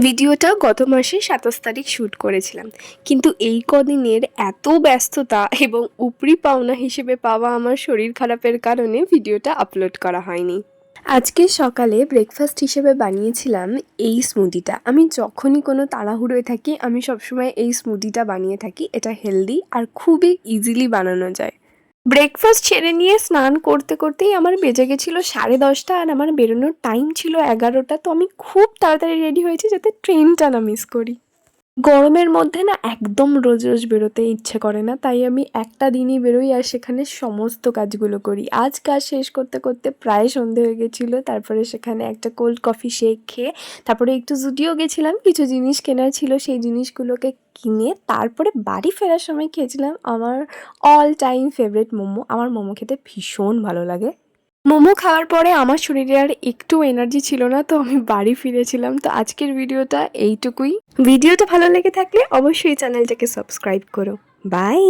ভিডিওটা গত মাসে ২৭ তারিখ শ্যুট করেছিলাম, কিন্তু এই কদিনের এত ব্যস্ততা এবং উপরি পাওনা হিসেবে পাওয়া আমার শরীর খারাপের কারণে ভিডিওটা আপলোড করা হয়নি। আজকে সকালে ব্রেকফাস্ট হিসেবে বানিয়েছিলাম এই স্মুদিটা। আমি যখনই কোনো তাড়াহুড়োয় থাকি আমি সবসময় এই স্মুদিটা বানিয়ে থাকি। এটা হেলদি আর খুবই ইজিলি বানানো যায়। ব্রেকফাস্ট সেরে নিয়ে স্নান করতে করতেই আমার বেজে গেছিলো 10:30 আর আমার বেরোনোর টাইম ছিল 11টা। তো আমি খুব তাড়াতাড়ি রেডি হয়েছি যাতে ট্রেনটা না মিস করি। গরমের মধ্যে না একদম রোজ রোজ বেরোতে ইচ্ছে করে না, তাই আমি একটা দিনই বেরোই আর সেখানে সমস্ত কাজগুলো করি। আজ কাজ শেষ করতে করতে প্রায় সন্ধে হয়ে গেছিলো। তারপরে সেখানে একটা কোল্ড কফি শেক খেয়ে তারপরে একটু জুডিও গেছিলাম, কিছু জিনিস কেনার ছিল সেই জিনিসগুলোকে কিনে তারপরে বাড়ি ফেরার সময় খেয়েছিলাম আমার অল টাইম ফেভারিট মোমো। আমার মোমো খেতে ভীষণ ভালো লাগে। মোমো খাওয়ার পরে আমার শরীরে আর একটু এনার্জি ছিল না, তো আমি বাড়ি ফিরেছিলাম। তো আজকের ভিডিওটা এইটুকুই। ভিডিওটা ভালো লেগে থাকলে অবশ্যই চ্যানেলটাকে সাবস্ক্রাইব করো। বাই।